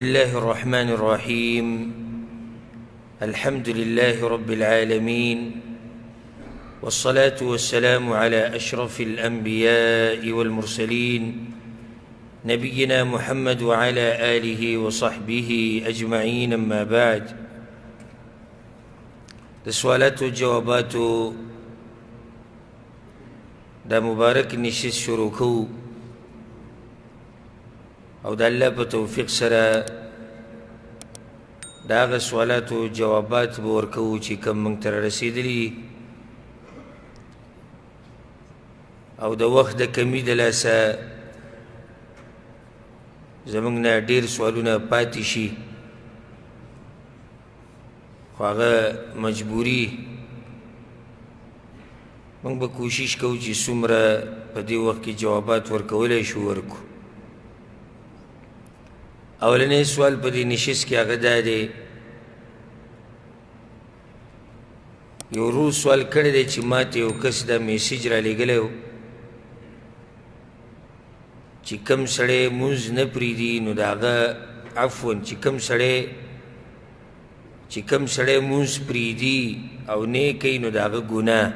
الله الرحمن الرحيم. الحمد لله رب العالمين، والصلاة والسلام على أشرف الأنبياء والمرسلين نبينا محمد وعلى آله وصحبه أجمعين. أما بعد، السؤالات والجوابات دا مبارك نشيس شروكو او د الله په توفیق سره دا هغه سوالات او جوابات به ورکوو چې کوم موږ ته رسېدلي او د وخت د کمي د لاسه زموږ نه ډېر سوالونه پاتې شي، خو هغه مجبوري موږ به کوشش کوو چې څومره په دې وخت کې جوابات ورکولی شو ورکو. اولنی سوال په دې نشست کې هغه دا دی، یو ورور سوال کړی دی چې ما ته یو کس دا میسیج رالیږلی و چې کوم سړی مونځ نه پرېږدي نو د هغه عفوا چې کوم سړی مونځ پرېږدي او نه یې کوي نو د هغه ګناه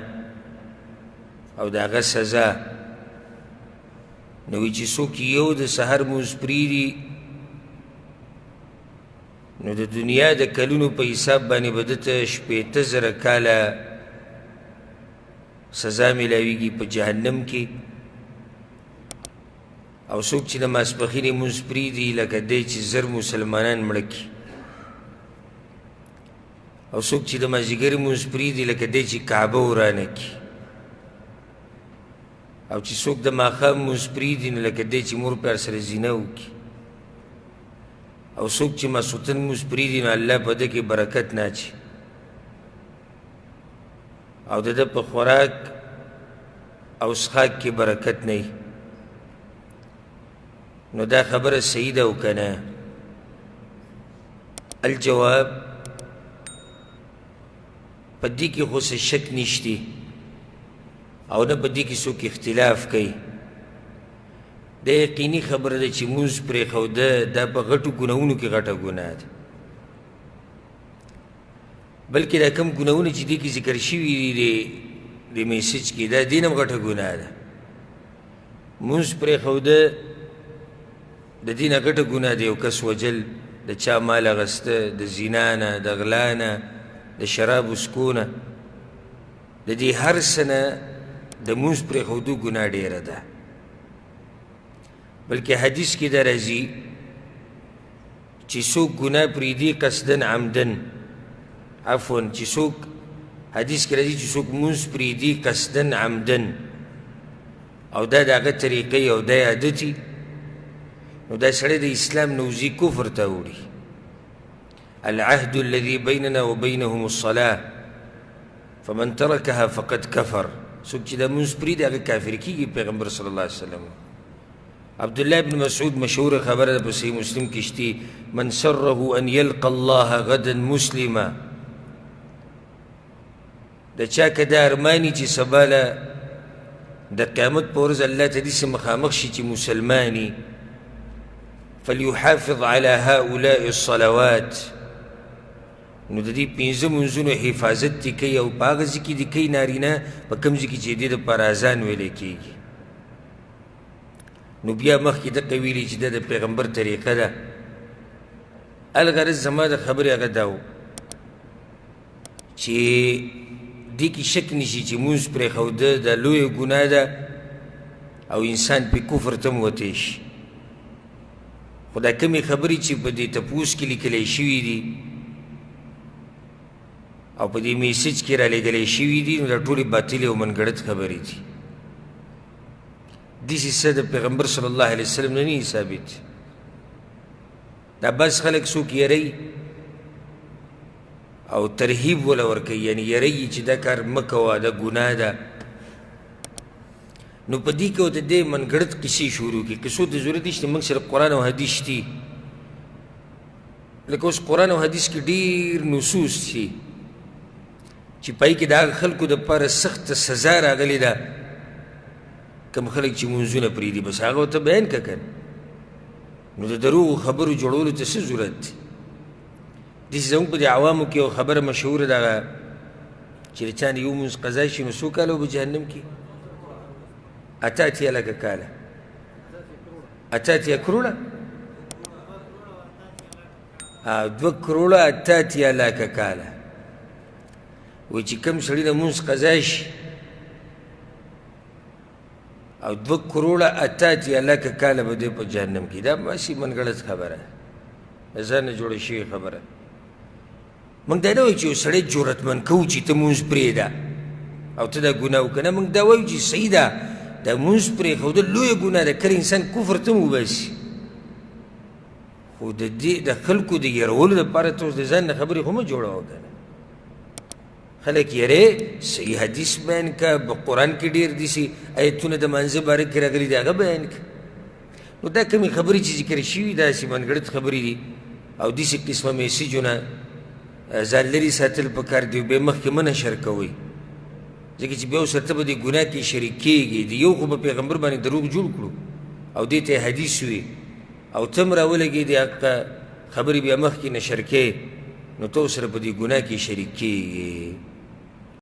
او د هغه سزا. نو وایي چې څوک یو د سهار مونځ پرېږدي نو د دنیا د کلونو په حساب باندې به ده ته 80,000 کاله سزا میلاویږي په جهنم کې، او څوک چې د ماسپښین مونځ پرېږدي لکه دی چې زر مسلمانان مړه کړي، او څوک چې د مازدیګر مونځ پرېږدي لکه دی چې کعبه ورانه کړي، او چې څوک د ماښام مونځ پرېږدي نو لکه دی چې مور پلار سره زینه وکړي، او څوک چې ماسخوتن مونځ پرېږدي نو الله په ده کې برکت نه اچي، او د ده په خوراک او څښاک کې برکت نه وي. نو دا خبره صحیح ده او که نه؟ الجواب، په دې کې خو څه شک نشتی او نه په دې کې څوک اختلاف کوي. دا یقیني خبره ده چې مونځ پرېښوده دا په غټو ګناهونو کې غټه ګناه ده، بلکې دا کم ګناهونه چې دې کې ذکر شوي دي د میسج کې دا دې نه هم غټه ګناه ده. مونځ پرېښوده د دې نه غټه ګناه ده، یو کس وجل، د چا مال اخیسته، د زنا نه، د غلا نه، د شرابو څښو نه، د دې هر څه نه د مونځ پرېښودو ګناه ډېره ده. بلکې حدیث کې دا راځي چې څوک ګناه پرېږدي قصدن عمدن، عفوا چې څوک حدیث کې راځي چې څوک مونځ پرېږدي قصدن عمدن او دا د هغه طریقې او دا عادت وي نو دا سړی د اسلام نه وځي، کفر ته وړي. العهد الذي بيننا وبينهم الصلاة فمن تركها فقد كفر. څوک چې دا مونځ پرېږدي هغه کافر کېږي. پیغمبر صلی الله علیه وسلم عبدالله بن مسعود مشهور خبره ده په صحیح مسلم کې شتي، من سره ان يلقى الله غدا مسلما. د چا که دا ارماني چې سباله د قیامت په ورځ الله ته داسې مخامخ شي چې مسلماني، فليحافظ على هؤلاء الصلوات. نو د دې 5 منځونو حفاظت دې کوي، او په هغه ځای کې دې کوي نارینه په کوم ځای کې چې دې دپاره اذان ویلی کېږي. نو بیا مخکې دقه ویلي چې دا د پیغمبر طریقه ده. الغرض زما د خبرې هغه دا و چې دې کې شک نشي چې مونځ پرېښوده دا لویه ګناه ده او انسان پې کفر ته هم وتی شي. خو دا کمې خبرې چې په دې تپوس کې لیکلی شوي دي او په دې میسج کې رالیږلی شوي دي نو دا ټولې باطلې او منګړت خبرې دي. داسې څه د پیغمبر صلی الله علیه وسلم نه نه ثابت. دا بس خلک څوک یری او ترهیب وله ورکوي، یعنی یری چې دا کار مه کوه دا ګناه ده. نو په دې کې او د دې منګړت قصې شروع کړي. قصو ته ضرورت نشته، موږ سره قرآن او حدیث شتي، لکه اوس قرآن او حدیث کې ډېر نصوص دي چې پای کې د هغه خلکو دپاره سخته سزا راغلې ده کوم خلک چې مونځونه پرېږدي، بس هغه ورته بیان که کنه. نو د دروغو خبرو جوړولو ته څه ضرورت دی؟ داسې زموږ په دې عوامو کې یو خبره مشهوره ده هغه چې د چا نه یو مونځ قضا شي نو څو کاله به جهنم کې؟ 88 لکه کاله 88 کروڑه 2 کروڑه 88 لکه کاله وایي چې کوم سړي د مونځ قضا شي او 2 کروڑه 88 لکه کاله به دی په جهنم کې. دا ماسې منګړت خبره ده، ځان نه جوړه شوې خبره. موږ دا نه وایو چې یو سړی جرأتمند کوو چې ته مونځ پرېږده او ته دا ګناه وکړه، نه موږ دا وایو چې صحیح ده دا مونځ پرېښودل لویه ګناه ده، کله انسان کفر ته هم وباسي، خو د دې د خلکو د یرولو دپاره ته اوس د ځان نه خبرې خو مه جوړوه که نه. خلک یری صحیح حدیث بیان که، په قرآن کې ډېر داسې ایتونه د مانځه باره کې راغلي دي هغه بیان که. نو دا کمې خبرې چې ذکر شوي داسې منګړت خبرې دي او داسې قسمه میسیجونه ځان لرې ساتل پکار دي، بیا مخکې مه نشر کوئ، ځکه چې بیا اوس ورته به دې ګناه کې شریک کېږي. د یو خو به پیغمبر باندې دروغ جوړ کړو او دې ته حدیث وي او ته هم راولګېدې هغه خبرې بیا مخکې نشر کې، نو ته سره په دې ګناه کې شریک کېږي.